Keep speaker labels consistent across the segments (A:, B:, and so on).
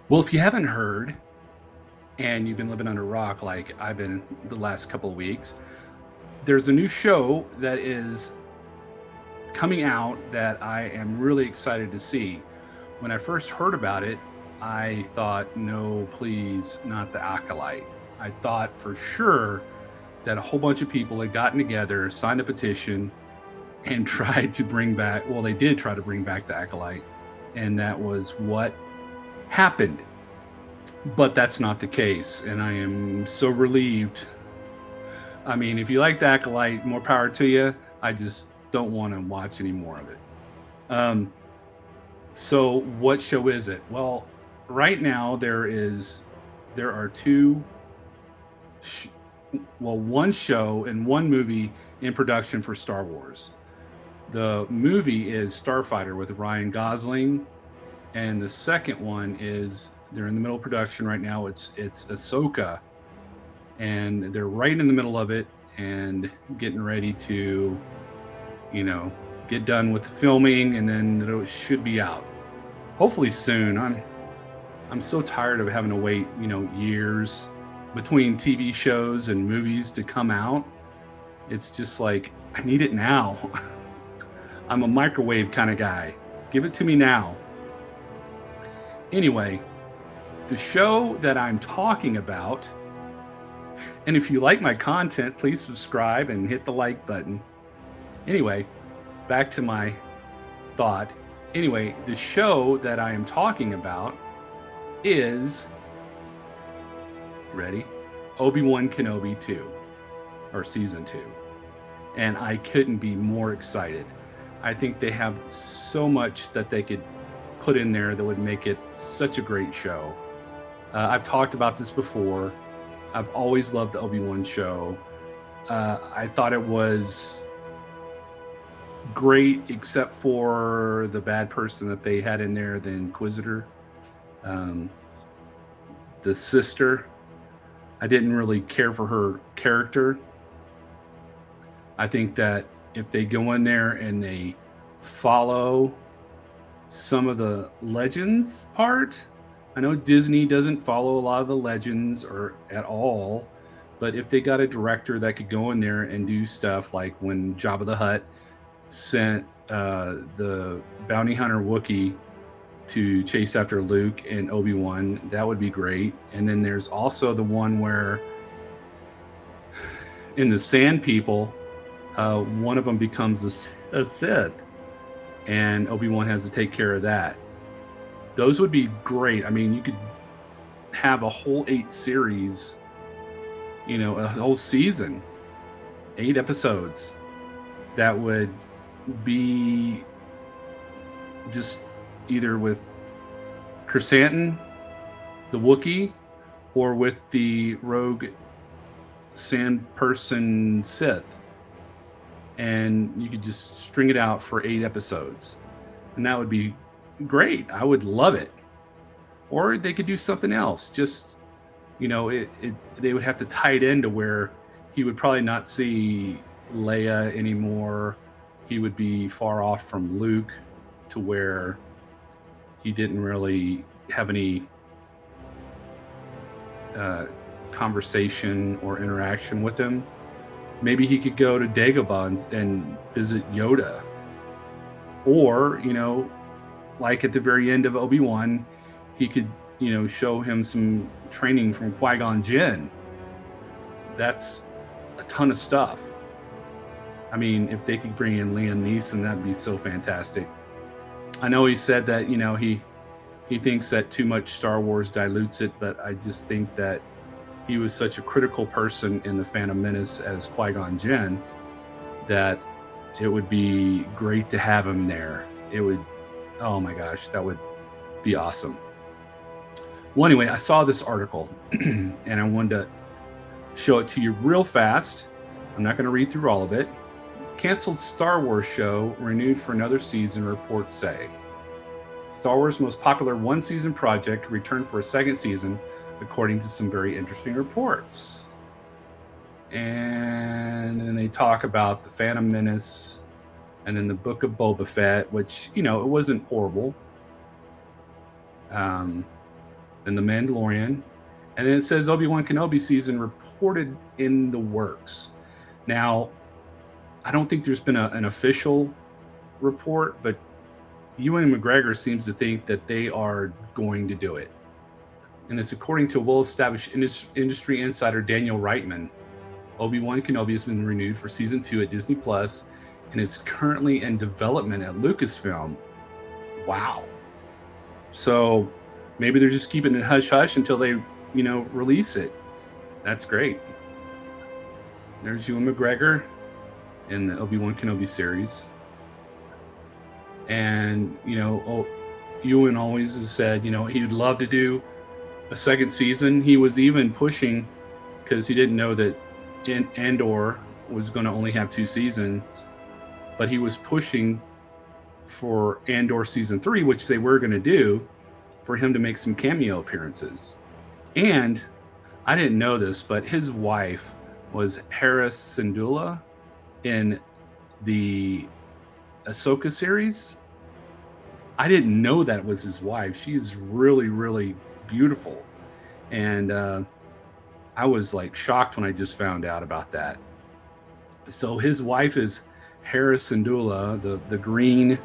A: Well, if you haven't heard and you've been living under a rock like I've been the last couple of weeks, there's a new show that is coming out that I am really excited to see. When I first heard about it, I thought, no, please, not the Acolyte. I thought for sure that a whole bunch of people had gotten together, signed a petition, and tried to bring back, well, they did try to bring back the Acolyte. And that was what happened. But that's not the case. And I am so relieved. I mean, if you like the Acolyte, more power to you. I just don't want to watch any more of it. Um, so what show is it? Well, right now there are sh- one show and one movie in production for Star Wars. The movie is Starfighter with Ryan Gosling, and the second one is they're in the middle of production right now. It's Ahsoka, and they're right in the middle of it and getting ready to, you know, get done with filming, and then it should be out hopefully soon. I'm so tired of having to wait, years between TV shows and movies to come out. It's just like I need it now. I'm a microwave kind of guy. Give it to me now. Anyway, the show that I'm talking about, and if you like my content, please subscribe and hit the like button. Anyway, back to my thought. Anyway, the show that I am talking about is, ready? Obi-Wan Kenobi 2, or season 2. And I couldn't be more excited. I think they have so much that they could put in there that would make it such a great show. I've talked about this before. I've always loved the Obi-Wan show. I thought it was great, except for the bad person that they had in there, the Inquisitor, um, the sister. I didn't really care for her character. I think that if they go in there and they follow some of the legends part, I know Disney doesn't follow a lot of the legends or at all, but if they got a director that could go in there and do stuff like when Jabba the Hutt sent the bounty hunter Wookiee to chase after Luke and Obi-Wan, that would be great. And then there's also the one where in the Sand People, one of them becomes a Sith, and Obi-Wan has to take care of that. Those would be great. I mean, you could have a whole 8 series, a whole season, 8 episodes that would be just either with Chrysanthemum, the Wookiee, or with the rogue sand person Sith. And you could just string it out for 8 episodes. And that would be great. I would love it. Or they could do something else. Just, they would have to tie it into where he would probably not see Leia anymore. He would be far off from Luke to where he didn't really have any uh, conversation or interaction with him. Maybe he could go to Dagobah and visit Yoda. Or, like at the very end of Obi-Wan, he could, show him some training from Qui-Gon Jinn. That's a ton of stuff. I mean, if they could bring in Liam Neeson, that'd be so fantastic. I know he said that, he thinks that too much Star Wars dilutes it, but I just think that he was such a critical person in the Phantom Menace as Qui-Gon Jinn that it would be great to have him there. It would, oh my gosh, that would be awesome. Well, anyway, I saw this article and I wanted to show it to you real fast. I'm not going to read through all of it. Canceled Star Wars show renewed for another season, reports say. Star Wars' most popular one-season project returned for a second season, according to some very interesting reports. And then they talk about the Phantom Menace and then the Book of Boba Fett, which, it wasn't horrible. then The Mandalorian, and then it says Obi-Wan Kenobi season reported in the works. Now, I don't think there's been an official report, but Ewan McGregor seems to think that they are going to do it. And it's according to well-established industry insider Daniel Reitman. Obi-Wan Kenobi has been renewed for season 2 at Disney Plus and is currently in development at Lucasfilm. Wow. So maybe they're just keeping it hush hush until they, release it. That's great. There's Ewan McGregor in the Obi-Wan Kenobi series. And, Ewan always has said, he would love to do a second season. He was even pushing, because he didn't know that Andor was going to only have 2 seasons, but he was pushing for Andor season 3, which they were going to do, for him to make some cameo appearances. And I didn't know this, but his wife was Hera Syndulla in the Ahsoka series. I didn't know that was his wife. She is really, really beautiful. And I was like shocked when I just found out about that. So his wife is Hera Syndulla, the green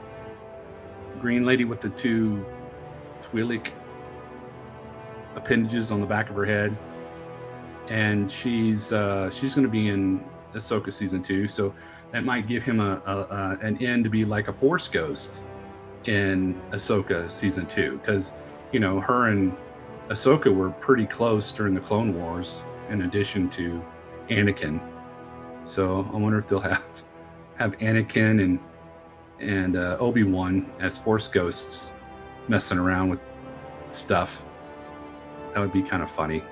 A: lady with the 2 Twi'lek appendages on the back of her head, and she's going to be in Ahsoka season 2. So that might give him an end to be like a Force ghost in Ahsoka season 2, because her and Ahsoka were pretty close during the Clone Wars, in addition to Anakin. So I wonder if they'll have Anakin and Obi-Wan as Force ghosts messing around with stuff. That would be kind of funny.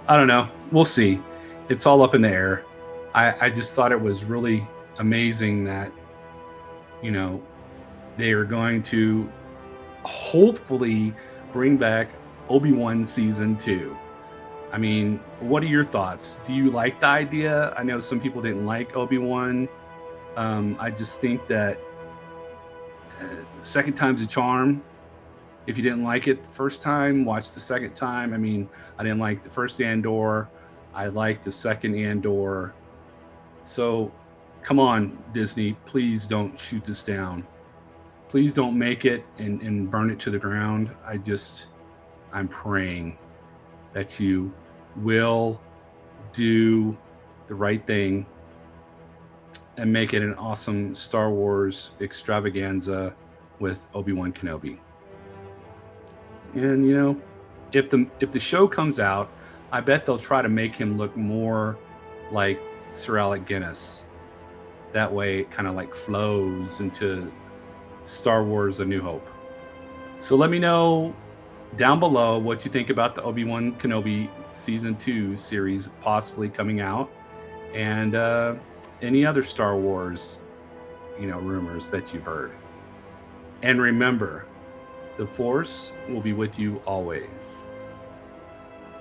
A: I don't know. We'll see. It's all up in the air. I just thought it was really amazing that, they are going to hopefully bring back Obi-Wan season 2. I mean, what are your thoughts? Do you like the idea? I know some people didn't like Obi-Wan. I just think that second time's a charm. If you didn't like it the first time, watch the second time. I mean, I didn't like the first Andor. I liked the second Andor. So come on, Disney, please don't shoot this down. Please don't make it and burn it to the ground. I'm praying that you will do the right thing and make it an awesome Star Wars extravaganza with Obi-Wan Kenobi. And if the show comes out, I bet they'll try to make him look more like Sir Alec Guinness. That way it kind of like flows into Star Wars A New Hope. So let me know down below what you think about the Obi-Wan Kenobi season 2 series possibly coming out, and any other Star Wars rumors that you've heard. And remember, the Force will be with you always.